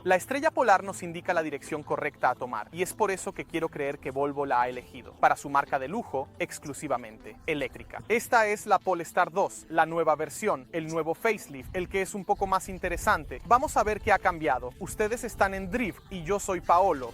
La estrella polar nos indica la dirección correcta a tomar, y es por eso que quiero creer que Volvo la ha elegido, para su marca de lujo, exclusivamente eléctrica. Esta es la Polestar 2, la nueva versión, el nuevo facelift, el que es un poco más interesante. Vamos a ver qué ha cambiado. Ustedes están en Drift y yo soy Paolo.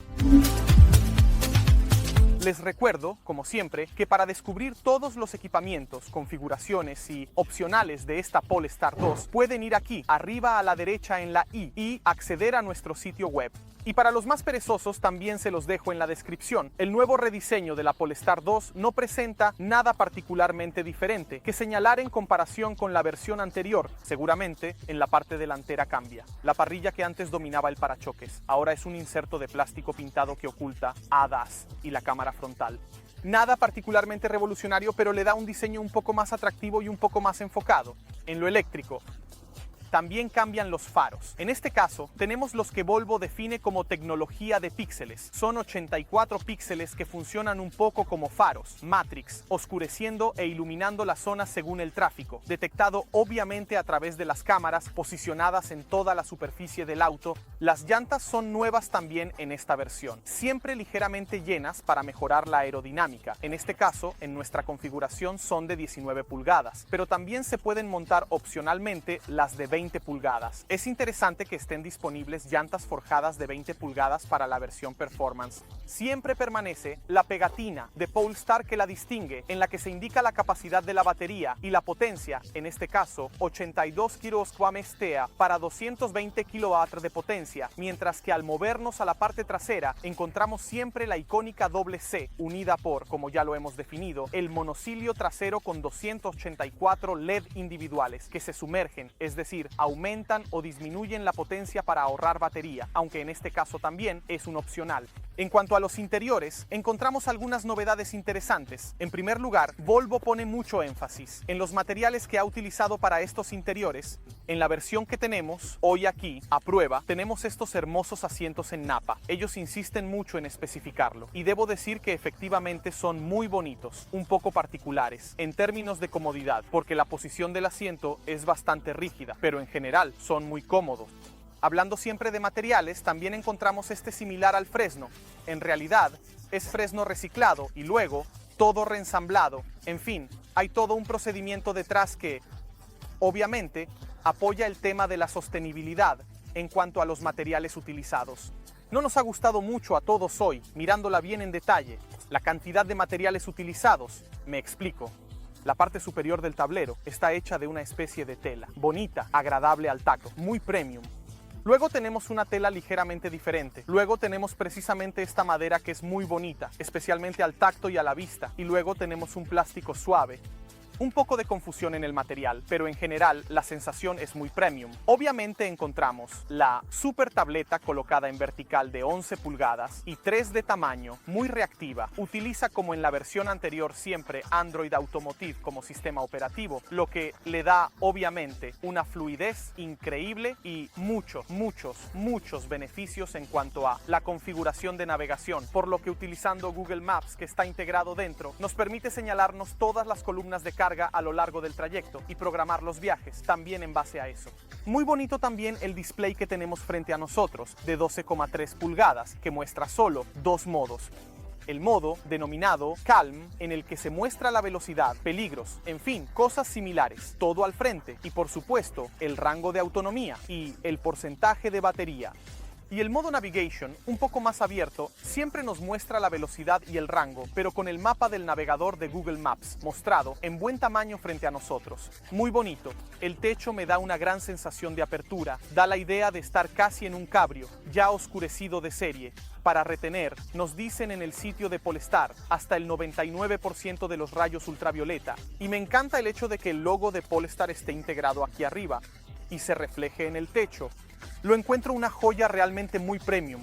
Les recuerdo, como siempre, que para descubrir todos los equipamientos, configuraciones y opcionales de esta Polestar 2, pueden ir aquí, arriba a la derecha en la I, y acceder a nuestro sitio web. Y para los más perezosos también se los dejo en la descripción. El nuevo rediseño de la Polestar 2 no presenta nada particularmente diferente que señalar en comparación con la versión anterior. Seguramente en la parte delantera cambia. La parrilla que antes dominaba el parachoques ahora es un inserto de plástico pintado que oculta ADAS y la cámara frontal. Nada particularmente revolucionario, pero le da un diseño un poco más atractivo y un poco más enfocado en lo eléctrico. También cambian los faros. En este caso, tenemos los que Volvo define como tecnología de píxeles. Son 84 píxeles que funcionan un poco como faros, Matrix, oscureciendo e iluminando las zonas según el tráfico, detectado obviamente a través de las cámaras posicionadas en toda la superficie del auto. Las llantas son nuevas también en esta versión, siempre ligeramente llenas para mejorar la aerodinámica. En este caso, en nuestra configuración son de 19 pulgadas, pero también se pueden montar opcionalmente las de 20 pulgadas. Es interesante que estén disponibles llantas forjadas de 20 pulgadas para la versión Performance. Siempre permanece la pegatina de Polestar que la distingue, en la que se indica la capacidad de la batería y la potencia, en este caso 82 kWh para 220 kW de potencia, mientras que al movernos a la parte trasera encontramos siempre la icónica doble C, unida por, como ya lo hemos definido, el monocilio trasero con 284 LED individuales que se sumergen, es decir, aumentan o disminuyen la potencia para ahorrar batería, aunque en este caso también es un opcional. En cuanto a los interiores, encontramos algunas novedades interesantes. En primer lugar, Volvo pone mucho énfasis en los materiales que ha utilizado para estos interiores. En la versión que tenemos hoy aquí, a prueba, tenemos estos hermosos asientos en napa. Ellos insisten mucho en especificarlo, y debo decir que efectivamente son muy bonitos, un poco particulares, en términos de comodidad, porque la posición del asiento es bastante rígida, pero en general son muy cómodos. Hablando siempre de materiales, también encontramos este similar al fresno. En realidad, es fresno reciclado y luego todo reensamblado. En fin, hay todo un procedimiento detrás que, obviamente, apoya el tema de la sostenibilidad en cuanto a los materiales utilizados. No nos ha gustado mucho a todos hoy, mirándola bien en detalle, la cantidad de materiales utilizados. Me explico. La parte superior del tablero está hecha de una especie de tela, bonita, agradable al tacto, muy premium. Luego tenemos una tela ligeramente diferente. Luego tenemos precisamente esta madera que es muy bonita, especialmente al tacto y a la vista. Y luego tenemos un plástico suave. Un poco de confusión en el material, pero en general la sensación es muy premium. Obviamente encontramos la super tableta colocada en vertical de 11 pulgadas y 3 de tamaño, muy reactiva. Utiliza, como en la versión anterior, siempre Android Automotive como sistema operativo, lo que le da obviamente una fluidez increíble y muchos beneficios en cuanto a la configuración de navegación, por lo que utilizando Google Maps, que está integrado dentro, nos permite señalarnos todas las columnas de carga a lo largo del trayecto y programar los viajes también en base a eso. Muy bonito también el display que tenemos frente a nosotros, de 12,3 pulgadas, que muestra solo dos modos. El modo denominado Calm, en el que se muestra la velocidad, peligros, en fin, cosas similares, todo al frente, y por supuesto el rango de autonomía y el porcentaje de batería. Y el modo Navigation, un poco más abierto, siempre nos muestra la velocidad y el rango, pero con el mapa del navegador de Google Maps, mostrado en buen tamaño frente a nosotros. Muy bonito. El techo me da una gran sensación de apertura, da la idea de estar casi en un cabrio, ya oscurecido de serie. Para retener, nos dicen en el sitio de Polestar, hasta el 99% de los rayos ultravioleta. Y me encanta el hecho de que el logo de Polestar esté integrado aquí arriba y se refleje en el techo. Lo encuentro una joya realmente muy premium.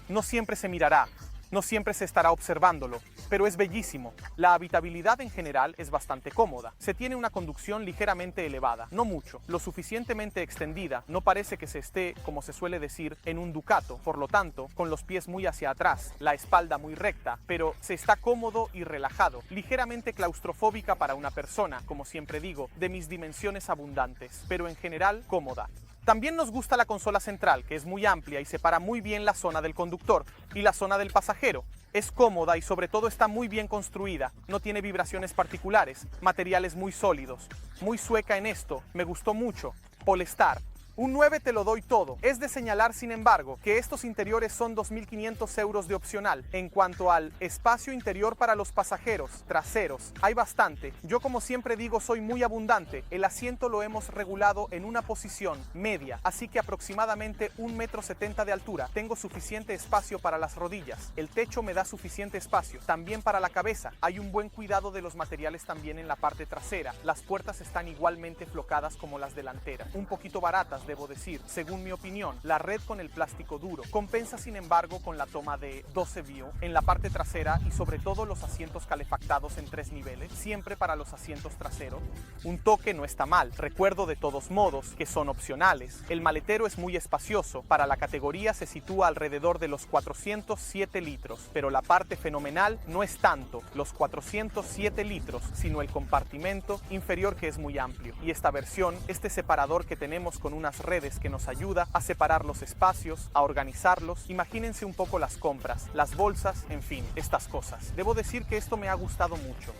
No siempre se mirará, no siempre se estará observándolo, pero es bellísimo. La habitabilidad en general es bastante cómoda. Se tiene una conducción ligeramente elevada, no mucho, lo suficientemente extendida. No parece que se esté, como se suele decir, en un Ducato, por lo tanto, con los pies muy hacia atrás, la espalda muy recta, pero se está cómodo y relajado, ligeramente claustrofóbica para una persona, como siempre digo, de mis dimensiones abundantes, pero en general cómoda. También nos gusta la consola central, que es muy amplia y separa muy bien la zona del conductor y la zona del pasajero. Es cómoda y sobre todo está muy bien construida, no tiene vibraciones particulares, materiales muy sólidos. Muy sueca en esto, me gustó mucho. Polestar. Un 9 te lo doy todo. Es de señalar, sin embargo, que estos interiores son 2.500 euros de opcional. En cuanto al espacio interior para los pasajeros traseros, hay bastante. Yo, como siempre digo, soy muy abundante. El asiento lo hemos regulado en una posición media, así que aproximadamente 1,70 m de altura. Tengo suficiente espacio para las rodillas. El techo me da suficiente espacio. También para la cabeza. Hay un buen cuidado de los materiales también en la parte trasera. Las puertas están igualmente flocadas como las delanteras. Un poquito baratas, debo decir, según mi opinión. La red con el plástico duro compensa, sin embargo, con la toma de 12 view en la parte trasera y sobre todo los asientos calefactados en 3 niveles, siempre para los asientos traseros. Un toque no está mal. Recuerdo de todos modos que son opcionales. El maletero es muy espacioso. Para la categoría se sitúa alrededor de los 407 litros, pero la parte fenomenal no es tanto los 407 litros, sino el compartimento inferior, que es muy amplio. Y esta versión, este separador que tenemos con unas redes que nos ayuda a separar los espacios, a organizarlos. Imagínense un poco las compras, las bolsas, en fin, estas cosas. Debo decir que esto me ha gustado mucho.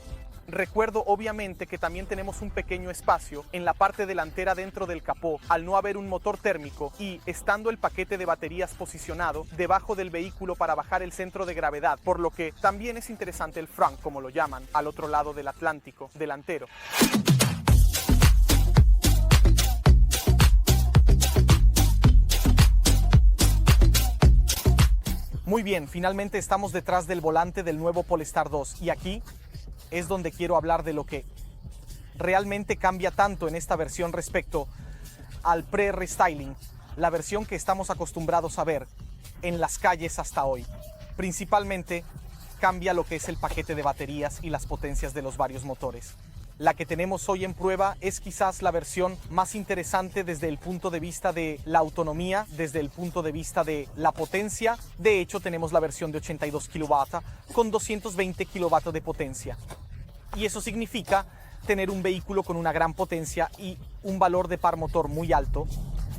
Recuerdo obviamente que también tenemos un pequeño espacio en la parte delantera dentro del capó, al no haber un motor térmico y estando el paquete de baterías posicionado debajo del vehículo para bajar el centro de gravedad, por lo que también es interesante el frunk, como lo llaman, al otro lado del Atlántico, delantero. Muy bien, finalmente estamos detrás del volante del nuevo Polestar 2 y aquí es donde quiero hablar de lo que realmente cambia tanto en esta versión respecto al pre-restyling, la versión que estamos acostumbrados a ver en las calles hasta hoy. Principalmente cambia lo que es el paquete de baterías y las potencias de los varios motores. La que tenemos hoy en prueba es quizás la versión más interesante desde el punto de vista de la autonomía, desde el punto de vista de la potencia. De hecho, tenemos la versión de 82 kW con 220 kW de potencia. Y eso significa tener un vehículo con una gran potencia y un valor de par motor muy alto.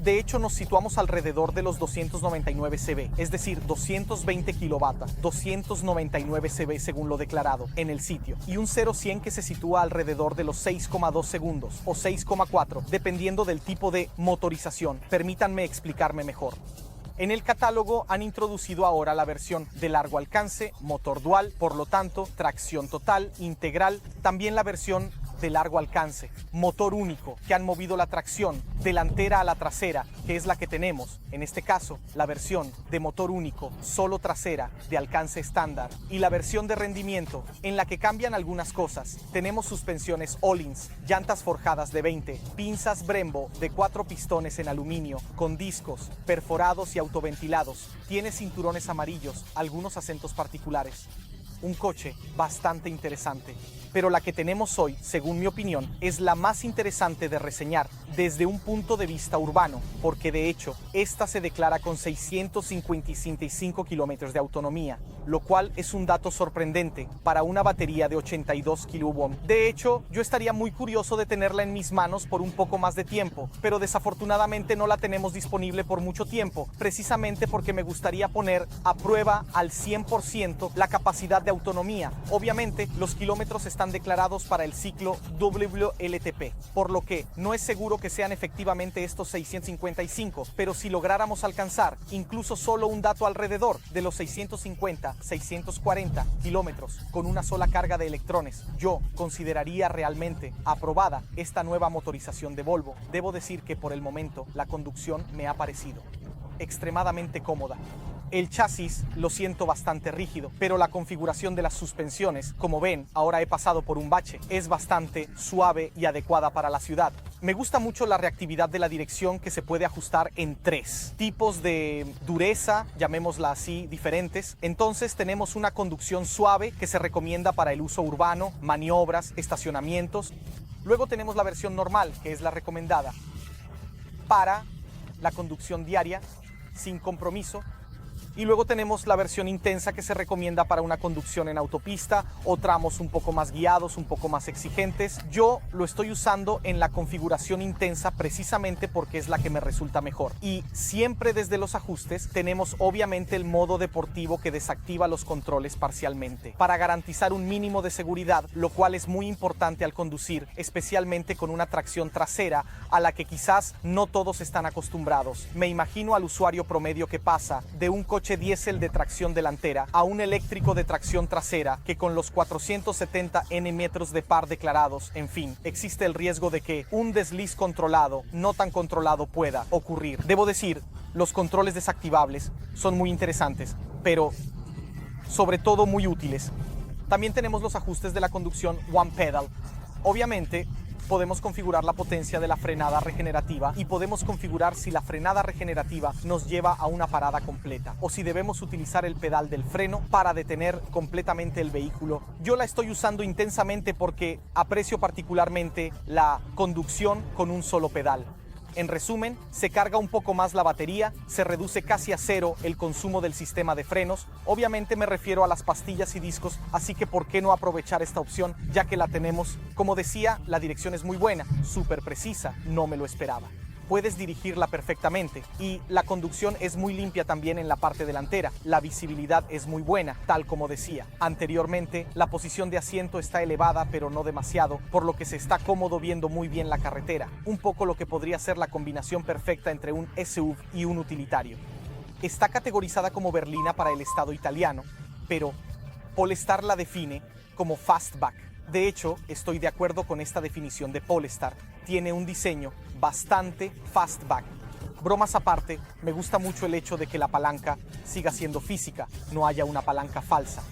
De hecho, nos situamos alrededor de los 299 CV, es decir, 220 kW, 299 CV según lo declarado en el sitio, y un 0-100 que se sitúa alrededor de los 6,2 segundos o 6,4, dependiendo del tipo de motorización. Permítanme explicarme mejor. En el catálogo han introducido ahora la versión de largo alcance, motor dual, por lo tanto, tracción total, integral, también la versión de largo alcance, motor único, que han movido la tracción delantera a la trasera, que es la que tenemos, en este caso, la versión de motor único, solo trasera, de alcance estándar, y la versión de rendimiento, en la que cambian algunas cosas. Tenemos suspensiones Öhlins, llantas forjadas de 20, pinzas Brembo de 4 pistones en aluminio, con discos, perforados y autoventilados, tiene cinturones amarillos, algunos acentos particulares. Un coche bastante interesante, pero la que tenemos hoy, según mi opinión, es la más interesante de reseñar desde un punto de vista urbano, porque de hecho, esta se declara con 655 kilómetros de autonomía, lo cual es un dato sorprendente para una batería de 82 kW. De hecho, yo estaría muy curioso de tenerla en mis manos por un poco más de tiempo, pero desafortunadamente no la tenemos disponible por mucho tiempo, precisamente porque me gustaría poner a prueba al 100% la capacidad de autonomía. Obviamente, los kilómetros están declarados para el ciclo WLTP, por lo que no es seguro que sean efectivamente estos 655, pero si lográramos alcanzar incluso solo un dato alrededor de los 640 kilómetros con una sola carga de electrones, yo consideraría realmente aprobada esta nueva motorización de Volvo. Debo decir que por el momento la conducción me ha parecido extremadamente cómoda. El chasis lo siento bastante rígido, pero la configuración de las suspensiones, como ven, ahora he pasado por un bache, es bastante suave y adecuada para la ciudad. Me gusta mucho la reactividad de la dirección, que se puede ajustar en 3 tipos de dureza, llamémosla así, diferentes. Entonces tenemos una conducción suave que se recomienda para el uso urbano, maniobras, estacionamientos. Luego tenemos la versión normal, que es la recomendada para la conducción diaria, sin compromiso, Y luego tenemos la versión intensa que se recomienda para una conducción en autopista o tramos un poco más guiados, un poco más exigentes. Yo lo estoy usando en la configuración intensa precisamente porque es la que me resulta mejor. Y siempre desde los ajustes tenemos obviamente el modo deportivo que desactiva los controles parcialmente para garantizar un mínimo de seguridad, lo cual es muy importante al conducir, especialmente con una tracción trasera a la que quizás no todos están acostumbrados. Me imagino al usuario promedio que pasa de un coche diésel de tracción delantera a un eléctrico de tracción trasera que con los 470 Nm de par declarados, en fin, existe el riesgo de que un desliz controlado, no tan controlado pueda ocurrir. Debo decir, los controles desactivables son muy interesantes, pero sobre todo muy útiles. También tenemos los ajustes de la conducción One Pedal. Obviamente, podemos configurar la potencia de la frenada regenerativa y podemos configurar si la frenada regenerativa nos lleva a una parada completa o si debemos utilizar el pedal del freno para detener completamente el vehículo. Yo la estoy usando intensamente porque aprecio particularmente la conducción con un solo pedal. En resumen, se carga un poco más la batería, se reduce casi a cero el consumo del sistema de frenos. Obviamente me refiero a las pastillas y discos, así que ¿por qué no aprovechar esta opción ya que la tenemos? Como decía, la dirección es muy buena, súper precisa, no me lo esperaba. Puedes dirigirla perfectamente y la conducción es muy limpia también en la parte delantera. La visibilidad es muy buena, tal como decía. Anteriormente, la posición de asiento está elevada pero no demasiado, por lo que se está cómodo viendo muy bien la carretera. Un poco lo que podría ser la combinación perfecta entre un SUV y un utilitario. Está categorizada como berlina para el estado italiano, pero Polestar la define como fastback. De hecho, estoy de acuerdo con esta definición de Polestar. Tiene un diseño bastante fastback. Bromas aparte, me gusta mucho el hecho de que la palanca siga siendo física, no haya una palanca falsa.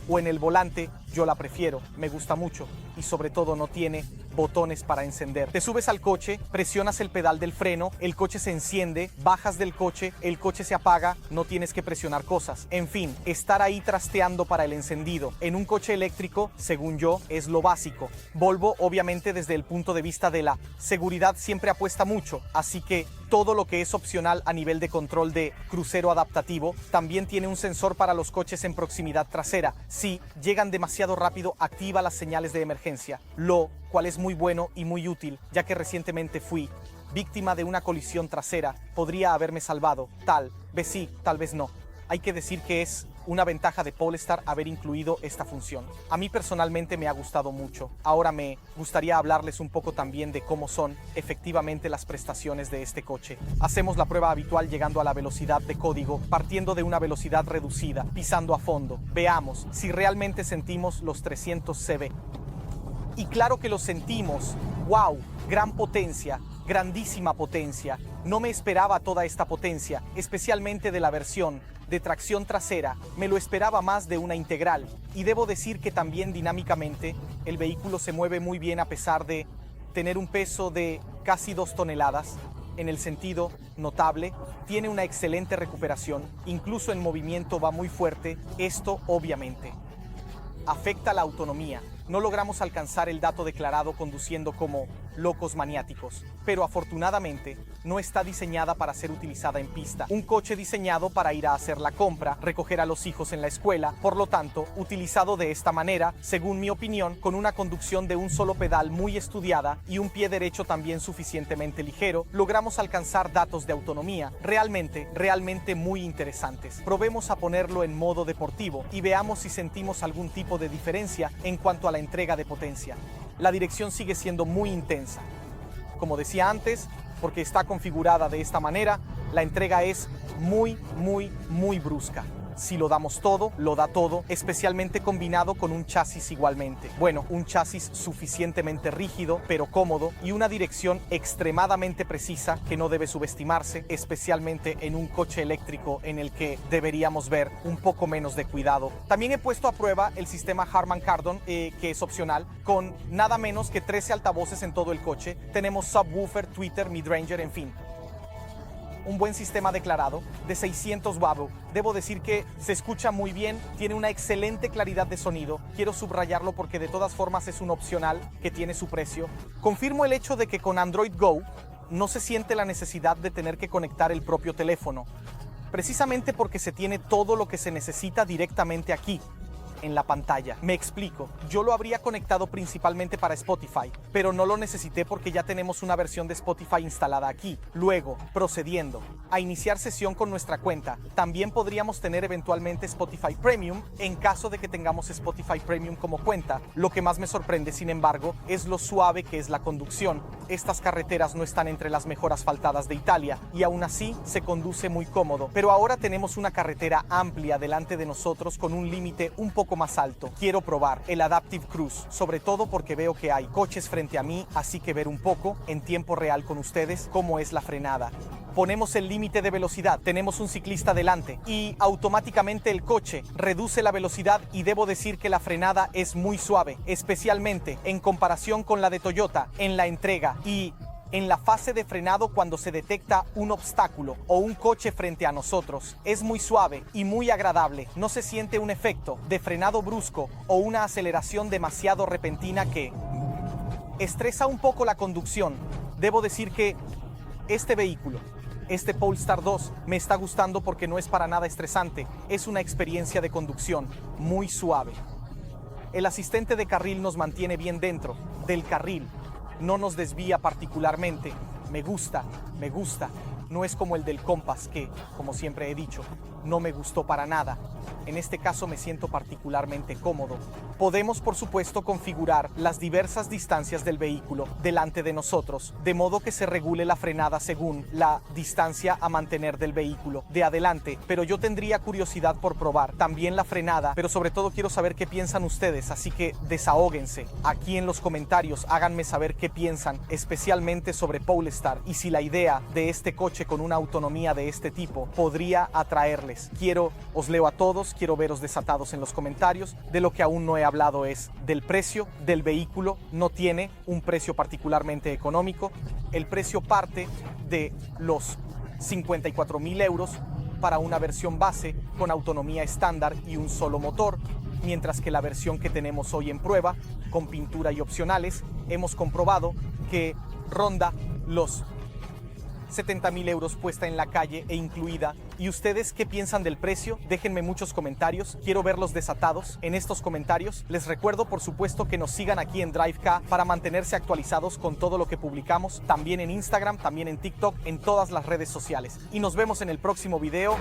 O en el volante, yo la prefiero, me gusta mucho y sobre todo no tiene botones para encender. Te subes al coche, presionas el pedal del freno, el coche se enciende, bajas del coche, el coche se apaga, no tienes que presionar cosas. En fin, estar ahí trasteando para el encendido. En un coche eléctrico, según yo, es lo básico. Volvo, obviamente, desde el punto de vista de la seguridad siempre apuesta mucho, así que todo lo que es opcional a nivel de control de crucero adaptativo, también tiene un sensor para los coches en proximidad trasera. Si llegan demasiado rápido, activa las señales de emergencia, lo cual es muy bueno y muy útil, ya que recientemente fui víctima de una colisión trasera. Podría haberme salvado, tal vez sí, tal vez no. Hay que decir que es una ventaja de Polestar haber incluido esta función. A mí personalmente me ha gustado mucho. Ahora me gustaría hablarles un poco también de cómo son efectivamente las prestaciones de este coche. Hacemos la prueba habitual llegando a la velocidad de código, partiendo de una velocidad reducida, pisando a fondo. Veamos si realmente sentimos los 300 cb. Y claro que lo sentimos. ¡Wow! Gran potencia, grandísima potencia. No me esperaba toda esta potencia, especialmente de la versión de tracción trasera. Me lo esperaba más de una integral. Y debo decir que también dinámicamente el vehículo se mueve muy bien a pesar de tener un peso de casi 2 toneladas. En el sentido notable, tiene una excelente recuperación. Incluso en movimiento va muy fuerte. Esto obviamente afecta la autonomía. No logramos alcanzar el dato declarado conduciendo como locos maniáticos, pero afortunadamente no está diseñada para ser utilizada en pista. Un coche diseñado para ir a hacer la compra, recoger a los hijos en la escuela, por lo tanto, utilizado de esta manera, según mi opinión, con una conducción de un solo pedal muy estudiada y un pie derecho también suficientemente ligero, logramos alcanzar datos de autonomía realmente muy interesantes. Probemos a ponerlo en modo deportivo y veamos si sentimos algún tipo de diferencia en cuanto a la entrega de potencia. La dirección sigue siendo muy intensa. Como decía antes, porque está configurada de esta manera, la entrega es muy brusca. Si lo damos todo, lo da todo, especialmente combinado con un chasis igualmente. Bueno, un chasis suficientemente rígido, pero cómodo, y una dirección extremadamente precisa que no debe subestimarse, especialmente en un coche eléctrico en el que deberíamos ver un poco menos de cuidado. También he puesto a prueba el sistema Harman Kardon, que es opcional, con nada menos que 13 altavoces en todo el coche. Tenemos subwoofer, tweeter, midranger, en fin. Un buen sistema declarado de 600 watt. Debo decir que se escucha muy bien, tiene una excelente claridad de sonido. Quiero subrayarlo porque de todas formas es un opcional que tiene su precio. Confirmo el hecho de que con Android Go no se siente la necesidad de tener que conectar el propio teléfono. precisamente porque se tiene todo lo que se necesita directamente aquí, en la pantalla. Me explico. Yo lo habría conectado principalmente para Spotify, pero no lo necesité porque ya tenemos una versión de Spotify instalada aquí. Luego, procediendo a iniciar sesión con nuestra cuenta, también podríamos tener eventualmente Spotify Premium en caso de que tengamos Spotify Premium como cuenta. Lo que más me sorprende, sin embargo, es lo suave que es la conducción. Estas carreteras no están entre las mejor asfaltadas de Italia y aún así se conduce muy cómodo. Pero ahora tenemos una carretera amplia delante de nosotros con un límite un poco más alto. Quiero probar el Adaptive Cruise, sobre todo porque veo que hay coches frente a mí, así que ver un poco en tiempo real con ustedes cómo es la frenada. Ponemos el límite de velocidad, tenemos un ciclista delante y automáticamente el coche reduce la velocidad y debo decir que la frenada es muy suave, especialmente en comparación con la de Toyota en la entrega y en la fase de frenado cuando se detecta un obstáculo o un coche frente a nosotros. Es muy suave y muy agradable. No se siente un efecto de frenado brusco o una aceleración demasiado repentina que estresa un poco la conducción. Debo decir que este vehículo, este Polestar 2, me está gustando porque no es para nada estresante. Es una experiencia de conducción muy suave. El asistente de carril nos mantiene bien dentro del carril. No nos desvía particularmente. Me gusta. No es como el del Compass que, como siempre he dicho, no me gustó para nada. En este caso me siento particularmente cómodo. Podemos, por supuesto, configurar las diversas distancias del vehículo delante de nosotros, de modo que se regule la frenada según la distancia a mantener del vehículo de adelante. Pero yo tendría curiosidad por probar también la frenada, pero sobre todo quiero saber qué piensan ustedes, así que desahóguense. Aquí en los comentarios háganme saber qué piensan, especialmente sobre Polestar, y si la idea de este coche con una autonomía de este tipo podría atraerles. Os leo a todos, quiero veros desatados en los comentarios. De lo que aún no he hablado es del precio del vehículo. No tiene un precio particularmente económico. El precio parte de los 54.000 euros para una versión base con autonomía estándar y un solo motor, mientras que la versión que tenemos hoy en prueba, con pintura y opcionales, hemos comprobado que ronda los 70.000 euros puesta en la calle e incluida. ¿Y ustedes qué piensan del precio? Déjenme muchos comentarios, quiero verlos desatados en estos comentarios. Les recuerdo, por supuesto, que nos sigan aquí en DriveK para mantenerse actualizados con todo lo que publicamos, también en Instagram, también en TikTok, en todas las redes sociales. Y nos vemos en el próximo video.